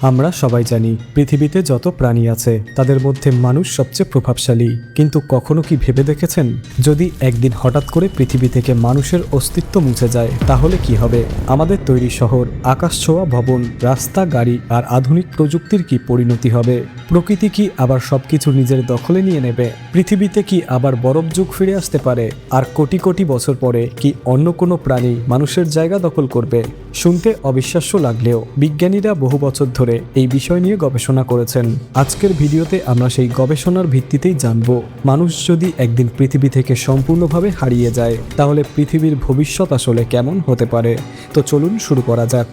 আমরা সবাই জানি পৃথিবীতে যত প্রাণী আছে তাদের মধ্যে মানুষ সবচেয়ে প্রভাবশালী, কিন্তু কখনো কি ভেবে দেখেছেন যদি একদিন হঠাৎ করে পৃথিবী থেকে মানুষের অস্তিত্ব মুছে যায় তাহলে কি হবে? আমাদের তৈরি শহর, আকাশ ছোঁয়া ভবন, রাস্তা, গাড়ি আর আধুনিক প্রযুক্তির কি পরিণতি হবে? প্রকৃতি কি আবার সবকিছু নিজের দখলে নিয়ে নেবে? পৃথিবীতে কি আবার বরফ যুগ ফিরে আসতে পারে? আর কোটি কোটি বছর পরে কি অন্য কোনো প্রাণী মানুষের জায়গা দখল করবে? শুনতে অবিশ্বাস্য লাগলেও বিজ্ঞানীরা বহু বছর ধরে এই বিষয় নিয়ে গবেষণা করেছেন। আজকের ভিডিওতে আমরা সেই গবেষণার ভিত্তিতেই জানব, মানুষ যদি একদিন পৃথিবী থেকে সম্পূর্ণভাবে হারিয়ে যায় তাহলে পৃথিবীর ভবিষ্যৎ আসলে কেমন হতে পারে। তো চলুন শুরু করা যাক।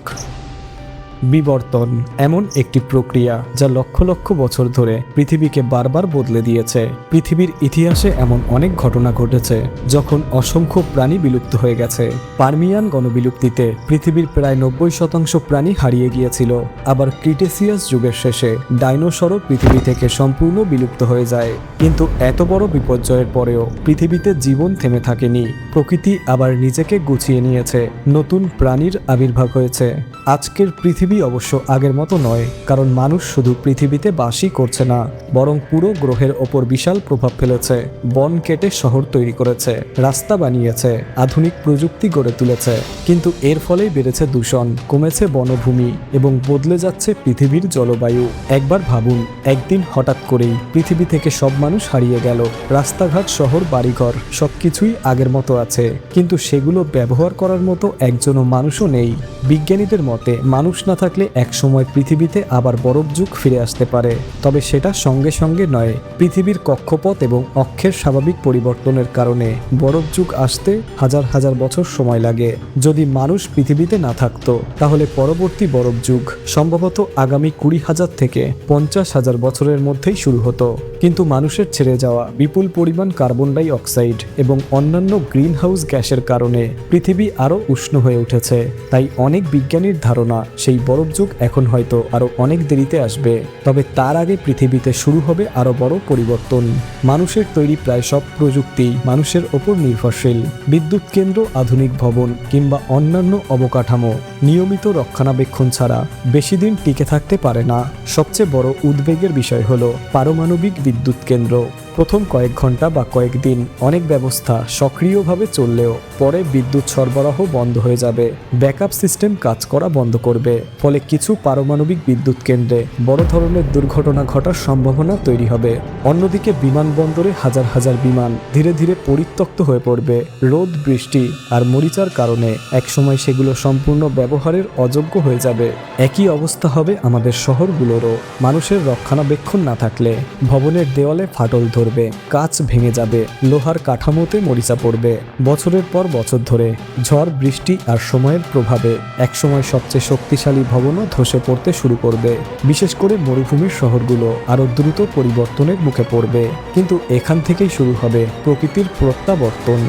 বিবর্তন এমন একটি প্রক্রিয়া যা লক্ষ লক্ষ বছর ধরে পৃথিবীকে বারবার বদলে দিয়েছে। পৃথিবীর ইতিহাসে এমন অনেক ঘটনা ঘটেছে যখন অসংখ্য প্রাণী বিলুপ্ত হয়ে গেছে। পার্মিয়ান গণবিলুপ্তিতে পৃথিবীর প্রায় 90% প্রাণী হারিয়ে গিয়েছিল। আবার ক্রিটেসিয়াস যুগের শেষে ডাইনোসরও পৃথিবী থেকে সম্পূর্ণ বিলুপ্ত হয়ে যায়। কিন্তু এত বড় বিপর্যয়ের পরেও পৃথিবীতে জীবন থেমে থাকেনি। প্রকৃতি আবার নিজেকে গুছিয়ে নিয়েছে, নতুন প্রাণীর আবির্ভাব হয়েছে। আজকের পৃথিবী অবশ্য আগের মতো নয়, কারণ মানুষ শুধু পৃথিবীতে বাসই করছে না, বরং পুরো গ্রহের ওপর বিশাল প্রভাব ফেলেছে। বন কেটে শহর তৈরি করেছে, রাস্তা বানিয়েছে, আধুনিক প্রযুক্তি গড়ে তুলেছে। কিন্তু এর ফলেই বেড়েছে দূষণ, কমেছে বনভূমি এবং বদলে যাচ্ছে পৃথিবীর জলবায়ু। একবার ভাবুন, একদিন হঠাৎ করেই পৃথিবী থেকে সব মানুষ হারিয়ে গেল। রাস্তাঘাট, শহর, বাড়িঘর সবকিছুই আগের মতো আছে, কিন্তু সেগুলো ব্যবহার করার মতো একজনও মানুষও নেই। বিজ্ঞানীদের মতে মানুষ না থাকলে একসময় পৃথিবীতে আবার বরফ যুগ ফিরে আসতে পারে, তবে সেটা সঙ্গে সঙ্গে নয়। পৃথিবীর কক্ষপথ এবং অক্ষের স্বাভাবিক পরিবর্তনের কারণে বরফ যুগ আসতে হাজার হাজার বছর সময় লাগে। যদি মানুষ পৃথিবীতে না থাকতো তাহলে পরবর্তী বরফ যুগ সম্ভবত আগামী 20,000 থেকে 50,000 বছরের মধ্যেই শুরু হতো। কিন্তু মানুষের ছেড়ে যাওয়া বিপুল পরিমাণ কার্বন ডাই অক্সাইড এবং অন্যান্য গ্রিন হাউস গ্যাসের কারণে পৃথিবী আরও উষ্ণ হয়ে উঠেছে। তাই অনেক বিজ্ঞানীর ধারণা সেই বরফ যুগ এখন হয়তো আরও অনেক দেরিতে আসবে, তবে তার আগে পৃথিবীতে শুরু হবে আরও বড় পরিবর্তন। মানুষের তৈরি প্রায় সব প্রযুক্তি মানুষের ওপর নির্ভরশীল। বিদ্যুৎ কেন্দ্র, আধুনিক ভবন কিংবা অন্যান্য অবকাঠামো নিয়মিত রক্ষণাবেক্ষণ ছাড়া বেশি দিন টিকে থাকতে পারে না। সবচেয়ে বড় উদ্বেগের বিষয় হলো পারমাণবিক বিদ্যুৎ কেন্দ্র। প্রথম কয়েক ঘন্টা বা কয়েকদিন অনেক ব্যবস্থা সক্রিয়ভাবে চললেও পরে বিদ্যুৎ সরবরাহ বন্ধ হয়ে যাবে, ব্যাকআপ সিস্টেম কাজ করা বন্ধ করবে। ফলে কিছু পারমাণবিক বিদ্যুৎ কেন্দ্রে বড় ধরনের দুর্ঘটনা ঘটার সম্ভাবনা তৈরি হবে। অন্যদিকে বিমানবন্দরে হাজার হাজার বিমান ধীরে ধীরে পরিত্যক্ত হয়ে পড়বে। রোদ, বৃষ্টি আর মরিচার কারণে একসময় সেগুলো সম্পূর্ণ ব্যবহারের অযোগ্য হয়ে যাবে। একই অবস্থা হবে আমাদের শহরগুলোরও। মানুষের রক্ষণাবেক্ষণ না থাকলে ভবনের দেওয়ালে ফাটল ধরবে, কাঁচ ভেঙে যাবে, লোহার কাঠামোতে মরিচা পড়বে। বছরের পর বছর ধরে ঝড়, বৃষ্টি আর সময়ের প্রভাবে একসময় সবচেয়ে শক্তিশালী ভবনও ধসে পড়তে শুরু করবে। বিশেষ করে মরুভূমির শহরগুলো আরও দ্রুত পরিবর্তনের মুখে পড়বে। কিন্তু এখান থেকেই শুরু হবে প্রকৃতির প্রত্যাবর্তন।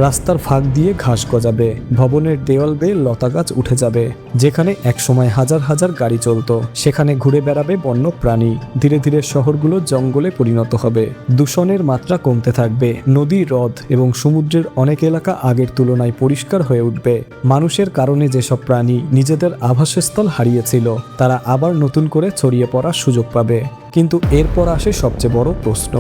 রাস্তার ফাঁক দিয়ে ঘাস গজাবে, ভবনের দেওয়াল বেয়ে লতা গাছ উঠে যাবে। যেখানে একসময় হাজার হাজার গাড়ি চলতো সেখানে ঘুরে বেড়াবে বন্য প্রাণী। ধীরে ধীরে শহরগুলো জঙ্গলে পরিণত হবে। দূষণের মাত্রা কমতে থাকবে। নদী, হ্রদ এবং সমুদ্রের অনেক এলাকা আগের তুলনায় পরিষ্কার হয়ে উঠবে। মানুষের কারণে যেসব প্রাণী নিজেদের আবাসস্থল হারিয়েছিল তারা আবার নতুন করে ছড়িয়ে পড়ার সুযোগ পাবে। কিন্তু এরপর আসে সবচেয়ে বড় প্রশ্ন,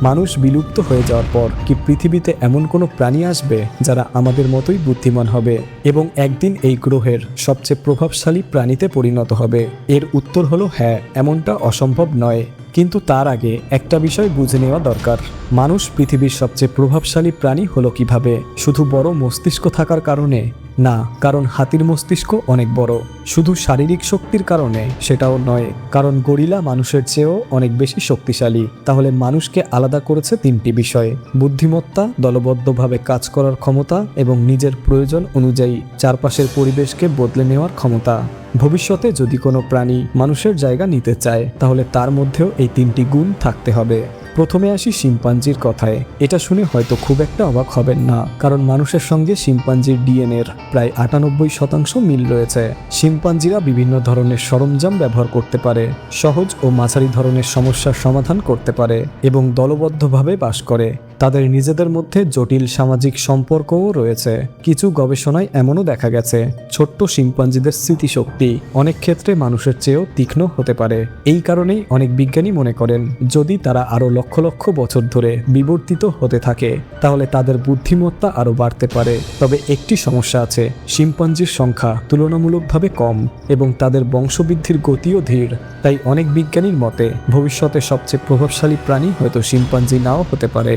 মানুষ বিলুপ্ত হয়ে যাওয়ার পর কি পৃথিবীতে এমন কোনো প্রাণী আসবে যারা আমাদের মতোই বুদ্ধিমান হবে এবং একদিন এই গ্রহের সবচেয়ে প্রভাবশালী প্রাণীতে পরিণত হবে? এর উত্তর হলো হ্যাঁ, এমনটা অসম্ভব নয়। কিন্তু তার আগে একটা বিষয় বুঝে নেওয়া দরকার, মানুষ পৃথিবীর সবচেয়ে প্রভাবশালী প্রাণী হলো কিভাবে? শুধু বড় মস্তিষ্ক থাকার কারণে না, কারণ হাতির মস্তিষ্ক অনেক বড়। শুধু শারীরিক শক্তির কারণে সেটাও নয়, কারণ গরিলা মানুষের চেয়েও অনেক বেশি শক্তিশালী। তাহলে মানুষকে আলাদা করেছে তিনটি বিষয়: বুদ্ধিমত্তা, দলবদ্ধভাবে কাজ করার ক্ষমতা এবং নিজের প্রয়োজন অনুযায়ী চারপাশের পরিবেশকে বদলে নেওয়ার ক্ষমতা। ভবিষ্যতে যদি কোনো প্রাণী মানুষের জায়গা নিতে চায় তাহলে তার মধ্যেও এই তিনটি গুণ থাকতে হবে। প্রথমে আসি শিম্পাঞ্জির কথায়। এটা শুনে হয়তো খুব একটা অবাক হবেন না, কারণ মানুষের সঙ্গে শিম্পাঞ্জির ডিএনএর প্রায় 98% মিল রয়েছে। শিম্পাঞ্জিরা বিভিন্ন ধরনের সরঞ্জাম ব্যবহার করতে পারে, সহজ ও মাঝারি ধরনের সমস্যার সমাধান করতে পারে এবং দলবদ্ধভাবে বাস করে। তাদের নিজেদের মধ্যে জটিল সামাজিক সম্পর্কও রয়েছে। কিছু গবেষণায় এমনও দেখা গেছে ছোট্ট শিম্পাঞ্জিদের স্মৃতিশক্তি অনেক ক্ষেত্রে মানুষের চেয়েও তীক্ষ্ণ হতে পারে। এই কারণেই অনেক বিজ্ঞানী মনে করেন যদি তারা আরও লক্ষ লক্ষ বছর ধরে বিবর্তিত হতে থাকে তাহলে তাদের বুদ্ধিমত্তা আরও বাড়তে পারে। তবে একটি সমস্যা আছে, শিম্পাঞ্জির সংখ্যা তুলনামূলকভাবে কম এবং তাদের বংশবৃদ্ধির গতিও ধীর। তাই অনেক বিজ্ঞানীর মতে ভবিষ্যতে সবচেয়ে প্রভাবশালী প্রাণী হয়তো শিম্পাঞ্জি নাও হতে পারে।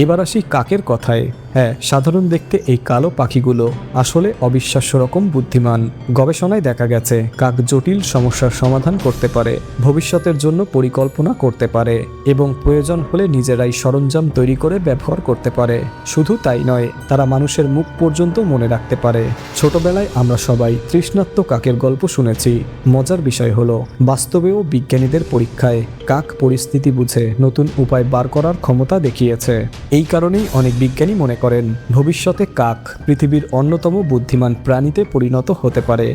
এবার আসি কাকের কথায়। হ্যাঁ, সাধারণ দেখতে এই কালো পাখিগুলো আসলে অবিশ্বাস্য রকম বুদ্ধিমান। গবেষণায় দেখা গেছে কাক জটিল সমস্যার সমাধান করতে পারে, ভবিষ্যতের জন্য পরিকল্পনা করতে পারে এবং প্রয়োজন হলে নিজেরাই সরঞ্জাম তৈরি করে ব্যবহার করতে পারে। শুধু তাই নয়, তারা মানুষের মুখ পর্যন্ত মনে রাখতে পারে। ছোটবেলায় আমরা সবাই তৃষ্ণার্ত কাকের গল্প শুনেছি। মজার বিষয় হলো বাস্তবেও বিজ্ঞানীদের পরীক্ষায় কাক পরিস্থিতি বুঝে নতুন উপায় বার করার ক্ষমতা দেখিয়েছে। এই কারণেই অনেক বিজ্ঞানী মনে করেন ভবিষ্যতে কাক পৃথিবীর অন্যতম বুদ্ধিমান প্রাণীতে পরিণত হতে পারে।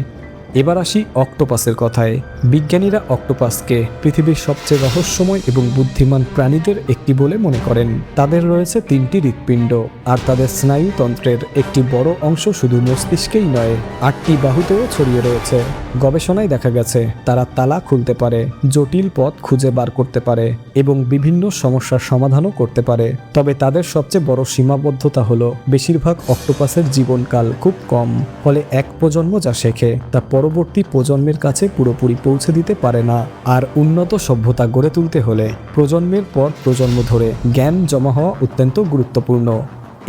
এবার আসি অক্টোপাসের কথায়। বিজ্ঞানীরা অক্টোপাসকে পৃথিবীর সবচেয়ে রহস্যময় এবং বুদ্ধিমান প্রাণীদের একটি বলে মনে করেন। তাদের রয়েছে 3টি হৃৎপিণ্ড আর তাদের স্নায়ুতন্ত্রের একটি বড় অংশ শুধু মস্তিষ্কেই নয় 8টি বাহুতেও ছড়িয়ে রয়েছে। গবেষণায় দেখা গেছে তারা তালা খুলতে পারে, জটিল পথ খুঁজে বার করতে পারে এবং বিভিন্ন সমস্যার সমাধানও করতে পারে। তবে তাদের সবচেয়ে বড় সীমাবদ্ধতা হলো বেশিরভাগ অক্টোপাসের জীবনকাল খুব কম, ফলে এক প্রজন্ম যা শেখে তা পরবর্তী প্রজন্মের কাছে পুরোপুরি পৌঁছে দিতে পারে না। আর উন্নত সভ্যতা গড়ে তুলতে হলে প্রজন্মের পর প্রজন্ম ধরে জ্ঞান জমা হওয়া অত্যন্ত গুরুত্বপূর্ণ।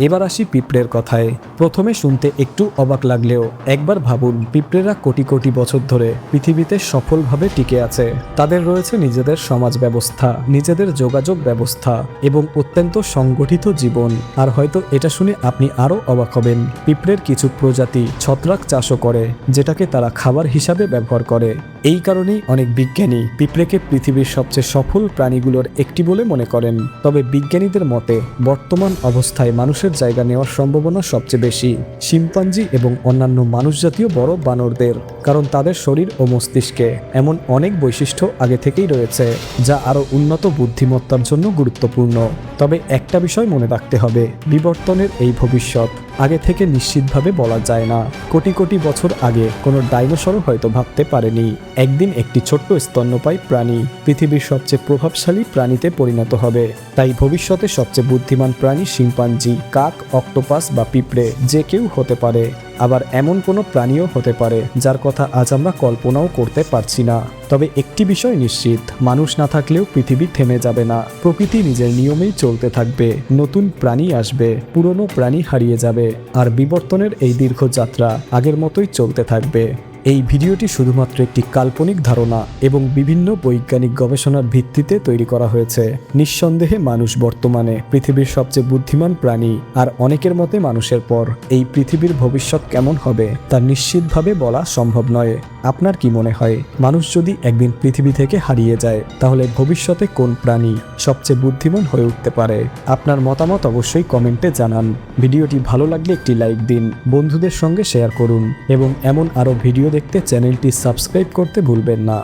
এবার আসি পিঁপড়ের কথায়। প্রথমে শুনতে একটু অবাক লাগলেও একবার ভাবুন, পিঁপড়েরা কোটি কোটি বছর ধরে পৃথিবীতে সফলভাবে টিকে আছে। তাদের রয়েছে নিজেদের সমাজ ব্যবস্থা, নিজেদের যোগাযোগ ব্যবস্থা এবং অত্যন্ত সংগঠিত জীবন। আর হয়তো এটা শুনে আপনি আরও অবাক হবেন, পিঁপড়ের কিছু প্রজাতি ছত্রাক চাষও করে, যেটাকে তারা খাবার হিসাবে ব্যবহার করে। এই কারণেই অনেক বিজ্ঞানী পিঁপড়েকে পৃথিবীর সবচেয়ে সফল প্রাণীগুলোর একটি বলে মনে করেন। তবে বিজ্ঞানীদের মতে বর্তমান অবস্থায় মানুষের জায়গা নেওয়ার সম্ভাবনা সবচেয়ে বেশি শিম্পাঞ্জি এবং অন্যান্য মানুষজাতীয় বড় বানরদের, কারণ তাদের শরীর ও মস্তিষ্কে এমন অনেক বৈশিষ্ট্য আগে থেকেই রয়েছে যা আরও উন্নত বুদ্ধিমত্তার জন্য গুরুত্বপূর্ণ। তবে একটা বিষয় মনে রাখতে হবে, বিবর্তনের এই ভবিষ্যৎ আগে থেকে নিশ্চিতভাবে বলা যায় না। কোটি কোটি বছর আগে কোনো ডাইনোসরও হয়তো ভাবতে পারেনি একদিন একটি ছোট্ট স্তন্যপায়ী প্রাণী পৃথিবীর সবচেয়ে প্রভাবশালী প্রাণীতে পরিণত হবে। তাই ভবিষ্যতে সবচেয়ে বুদ্ধিমান প্রাণী শিম্পাঞ্জি, কাক, অক্টোপাস বা পিঁপড়ে যে কেউ হতে পারে। আবার এমন কোনো প্রাণীও হতে পারে যার কথা আজ আমরা কল্পনাও করতে পারছি না। তবে একটি বিষয় নিশ্চিত, মানুষ না থাকলেও পৃথিবী থেমে যাবে না। প্রকৃতি নিজের নিয়মেই চলতে থাকবে, নতুন প্রাণী আসবে, পুরনো প্রাণী হারিয়ে যাবে, আর বিবর্তনের এই দীর্ঘ যাত্রা আগের মতোই চলতে থাকবে। এই ভিডিওটি শুধুমাত্র একটি কাল্পনিক ধারণা এবং বিভিন্ন বৈজ্ঞানিক গবেষণার ভিত্তিতে তৈরি করা হয়েছে। নিঃসন্দেহে মানুষ বর্তমানে পৃথিবীর সবচেয়ে বুদ্ধিমান প্রাণী, আর অনেকের মতে মানুষের পর এই পৃথিবীর ভবিষ্যৎ কেমন হবে তা নিশ্চিতভাবে বলা সম্ভব নয়। আপনার কি মনে হয়, মানুষ যদি একদিন পৃথিবী থেকে হারিয়ে যায় তাহলে ভবিষ্যতে কোন প্রাণী সবচেয়ে বুদ্ধিমান হয়ে উঠতে পারে? আপনার মতামত অবশ্যই কমেন্টে জানান। ভিডিওটি ভালো লাগলে একটি লাইক দিন, বন্ধুদের সঙ্গে শেয়ার করুন এবং এমন আরও ভিডিও দেখতে চ্যানেলটি সাবস্ক্রাইব করতে ভুলবেন না।